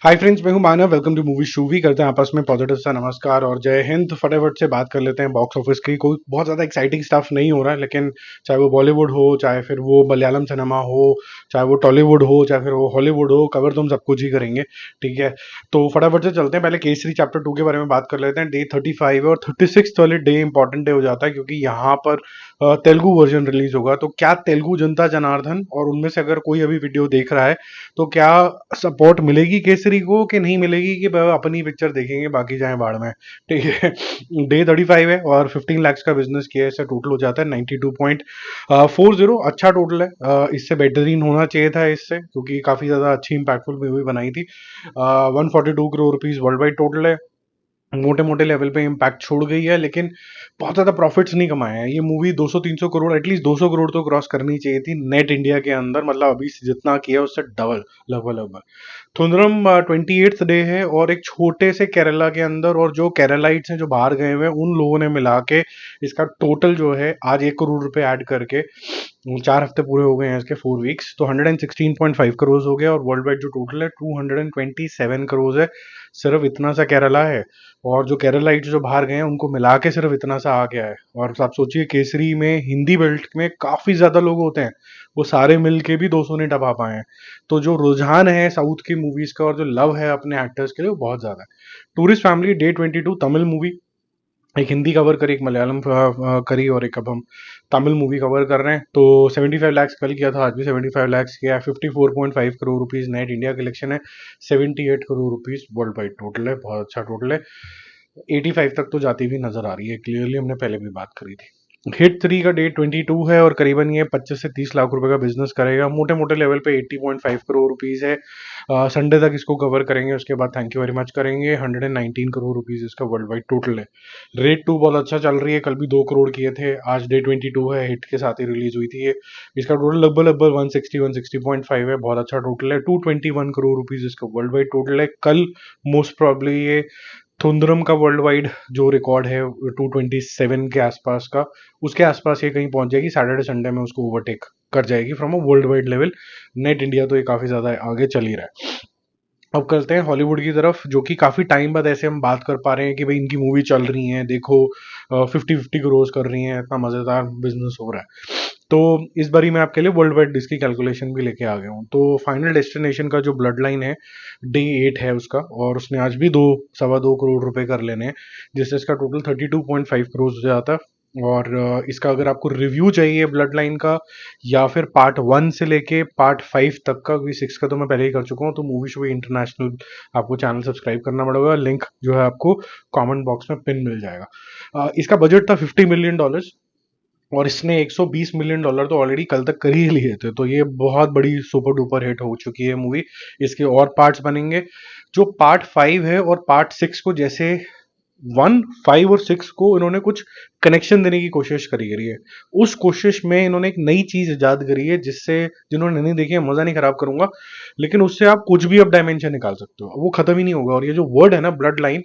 हाय friends, मैं हूं Manav. Welcome to movie शूवी। करते हैं आपस में पॉजिटिव सा नमस्कार और जय हिंद। फटाफट से बात कर लेते हैं बॉक्स ऑफिस की। कोई बहुत ज़्यादा एक्साइटिंग स्टफ नहीं हो रहा है, लेकिन चाहे वो बॉलीवुड हो, चाहे फिर वो मलयालम सिनेमा हो, चाहे वो टॉलीवुड हो, चाहे फिर वो हॉलीवुड हो, कवर तो हम सब कुछ ही करेंगे। ठीक है, तो फटाफट से चलते हैं। पहले केसरी चैप्टर 2 के बारे में बात कर लेते हैं। डे 35 है और 36 वाले डे इंपॉर्टेंट डे हो जाता है, क्योंकि यहाँ पर तेलुगु वर्जन रिलीज होगा। तो क्या तेलुगु जनता जनार्दन और उनमें से अगर कोई अभी वीडियो देख रहा है, तो क्या सपोर्ट मिलेगी केसरी को कि नहीं मिलेगी, कि वह अपनी पिक्चर देखेंगे बाकी जाए बाढ़ में। ठीक है। डे 35 है और 15 लाख का बिजनेस किया है। इससे टोटल हो जाता है 92.40। अच्छा टोटल है। इससे बेहतरीन होना चाहिए था इससे, क्योंकि काफी ज्यादा अच्छी इंपैक्टफुल मूवी बनाई थी। 142 crore rupees world wide total है। मोटे मोटे लेवल पे इम्पैक्ट छोड़ गई है, लेकिन बहुत ज्यादा प्रॉफिट्स नहीं कमाए हैं। ये मूवी 200-300 करोड़, एटलीस्ट 200 करोड़ तो क्रॉस करनी चाहिए थी नेट इंडिया के अंदर। मतलब अभी जितना किया उससे डबल, लगभग लगभग। थुंदरम 28th डे है और एक छोटे से केरला के अंदर, और जो केरलाइट्स हैं जो बाहर गए हुए हैं, उन लोगों ने मिला के इसका टोटल जो है आज 1 करोड़ रुपए ऐड करके 4 हफ्ते पूरे हो गए हैं इसके, 4 वीक्स, तो 116.5 करोड़ हो गया। और वर्ल्ड वाइड जो टोटल है 227 करोड़ है। सिर्फ इतना सा केरला है, और जो केरलाइट्स जो बाहर गए हैं उनको मिला के सिर्फ इतना सा आ गया है। और आप सोचिए, केसरी में हिंदी बेल्ट में काफी ज्यादा लोग होते हैं, वो सारे मिल के भी 200 नहीं टपा पाए हैं। तो जो रुझान है साउथ की मूवीज का और जो लव है अपने एक्टर्स के लिए, वो बहुत ज्यादा है। Tourist family day 22 Tamil movie, एक हिंदी कवर करी, एक मलयालम करी, और एक अब हम तमिल मूवी कवर कर रहे हैं। तो 75 लाख कल किया था, आज भी 75 लाख किया है। 54.5 crore rupees net India collection है। 78 crore rupees world wide total है। बहुत अच्छा टोटल है। 85 तक तो जाती हुई नजर आ रही है, क्लियरली हमने पहले भी बात करी थी। हिट 3 का डे 22 है और करीबन ये 25 से 30 लाख रुपए का बिजनेस करेगा। मोटे मोटे लेवल पे 80.5 करोड़ रुपीज है। संडे तक इसको कवर करेंगे, उसके बाद थैंक यू वेरी मच करेंगे। 119 करोड़ रुपीज इसका वर्ल्ड वाइड टोटल है। रेड 2 बहुत अच्छा चल रही है, कल भी 2 करोड़ किए थे। आज डे 22 है, हिट के साथ ही रिलीज हुई थी ये। इसका टोटल लगभग लगभग 160-160.5 है। बहुत अच्छा टोटल है। 221 करोड़ रुपीज इसका वर्ल्ड वाइड टोटल है। कल मोस्ट प्रॉब्ली ये थुंदरम का वर्ल्ड वाइड जो रिकॉर्ड है 227 के आसपास का, उसके आसपास ये कहीं पहुंच जाएगी। सैटरडे संडे में उसको ओवरटेक कर जाएगी from a world wide level. Net India तो ये काफी ज्यादा आगे चल ही रहा है। अब करते हैं हॉलीवुड की तरफ, जो कि काफी टाइम बाद ऐसे हम बात कर पा रहे हैं कि भाई इनकी मूवी चल रही है, देखो 50-50 करोड़ कर रही है, इतना मजेदार बिजनेस हो रहा है। तो इस बारी मैं आपके लिए वर्ल्ड वाइड इसकी कैलकुलेशन भी लेके आ गया हूँ। तो फाइनल डेस्टिनेशन का जो ब्लड लाइन है, डे 8 है उसका, और उसने आज भी 2 सवा 2 करोड़ रुपए कर लेने हैं, जिससे इसका टोटल 32.5 करोड़ हो जाता है। और इसका अगर आपको रिव्यू चाहिए ब्लड लाइन का, या फिर पार्ट 1 से लेके पार्ट 5 तक का, V6 का तो मैं पहले ही कर चुका हूँ, तो मूवी शो इंटरनेशनल आपको चैनल सब्सक्राइब करना पड़ेगा। लिंक जो है आपको कमेंट बॉक्स में पिन मिल जाएगा। इसका बजट था $50 मिलियन, और इसने $120 मिलियन तो ऑलरेडी कल तक कर ही लिए थे। तो ये बहुत बड़ी सुपर डुपर हिट हो चुकी है मूवी। इसके और पार्ट्स बनेंगे। जो पार्ट 5 है और पार्ट 6 को, जैसे 1, 5 और 6 को इन्होंने कुछ कनेक्शन देने की कोशिश करी है। उस कोशिश में इन्होंने एक नई चीज इजाद करी है, जिससे, जिन्होंने नहीं देखी है, मजा नहीं खराब करूंगा, लेकिन उससे आप कुछ भी अब डायमेंशन निकाल सकते हो, वो खत्म ही नहीं होगा। और ये जो वर्ड है ना, ब्लड लाइन,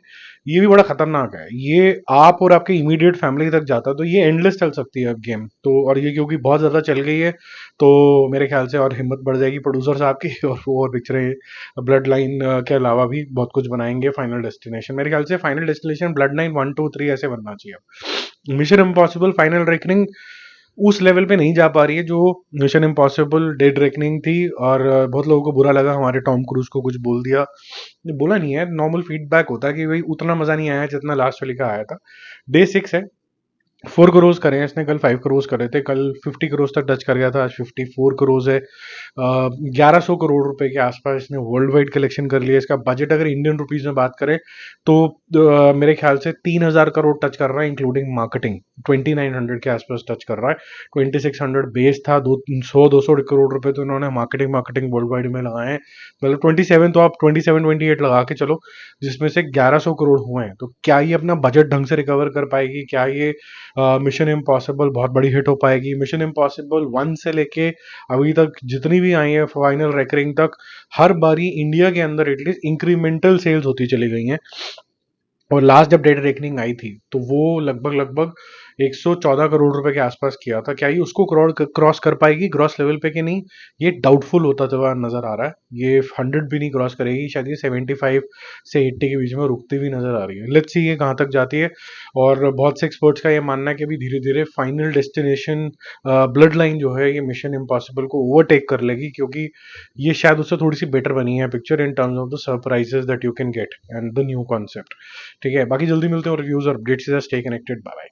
ये भी बड़ा खतरनाक है। ये आप और आपके इमीडिएट फैमिली तक जाता है, तो ये एंडलेस चल सकती है अब गेम तो। और ये क्योंकि बहुत ज्यादा चल गई है, तो मेरे ख्याल से और हिम्मत बढ़ जाएगी प्रोड्यूसर साहब की, और वो और पिक्चरें ब्लड लाइन के अलावा भी बहुत कुछ बनाएंगे। फाइनल डेस्टिनेशन, मेरे ख्याल से फाइनल डेस्टिनेशन ब्लड लाइन 1, 2, 3 ऐसे बनना चाहिए। मिशन इम्पॉसिबल फाइनल रेकनिंग उस लेवल पे नहीं जा पा रही है जो मिशन इम्पॉसिबल डेड रेकनिंग थी। और बहुत लोगों को बुरा लगा, हमारे टॉम क्रूज को कुछ बोल दिया। बोला नहीं है, नॉर्मल फीडबैक होता है कि भाई उतना मजा नहीं आया जितना लास्ट वाली का आया था। डे 6 है, 4 करोड़ करे हैं इसने, कल 5 करोड़ करे थे, कल 50 करोड़ तक टच कर गया था, आज 54 करोड़ है। 1100 करोड़ रुपए के आसपास इसने वर्ल्ड वाइड कलेक्शन कर लिया। इसका बजट अगर इंडियन रुपीज में बात करें, तो मेरे ख्याल से 3000 करोड़ टच कर रहा है, इंक्लूडिंग मार्केटिंग। 2900 के आसपास टच कर रहा है। 2600 बेस था। 200 करोड़ रुपए तो इन्होंने मार्केटिंग मार्केटिंग वर्ल्ड वाइड में लगाए हैं। मतलब 27, तो आप 27-28 लगा के चलो, जिसमें से 1100 करोड़ हुए हैं। तो क्या ये अपना बजट ढंग से रिकवर कर पाएगी? क्या ये मिशन इम्पॉसिबल बहुत बड़ी हिट हो पाएगी? मिशन इम्पॉसिबल 1 से लेके अभी तक जितनी भी आई है फाइनल रेकरिंग तक, हर बारी इंडिया के अंदर एटलीस्ट इंक्रीमेंटल सेल्स होती चली गई हैं। और लास्ट जब डेड रेकनिंग आई थी, तो वो लगभग लगभग 114 करोड़ रुपए के आसपास किया था। क्या ये उसको क्रॉस कर पाएगी ग्रॉस लेवल पे कि नहीं, ये डाउटफुल होता हुआ नजर आ रहा है। ये 100 भी नहीं क्रॉस करेगी, शायद ये 75 से 80 के बीच में रुकती हुई नजर आ रही है। लेट्स सी ये कहाँ तक जाती है। और बहुत से एक्सपर्ट्स का ये मानना है कि अभी धीरे धीरे फाइनल डेस्टिनेशन ब्लड लाइन जो है ये मिशन इम्पॉसिबल को ओवरटेक कर लेगी, क्योंकि ये शायद उससे थोड़ी सी बेटर बनी है picture in terms of the surprises that you can get and the new concept. ठीक है, बाकी जल्दी मिलते हैं और रिव्यूज और अपडेट्स से। Stay connected, bye bye.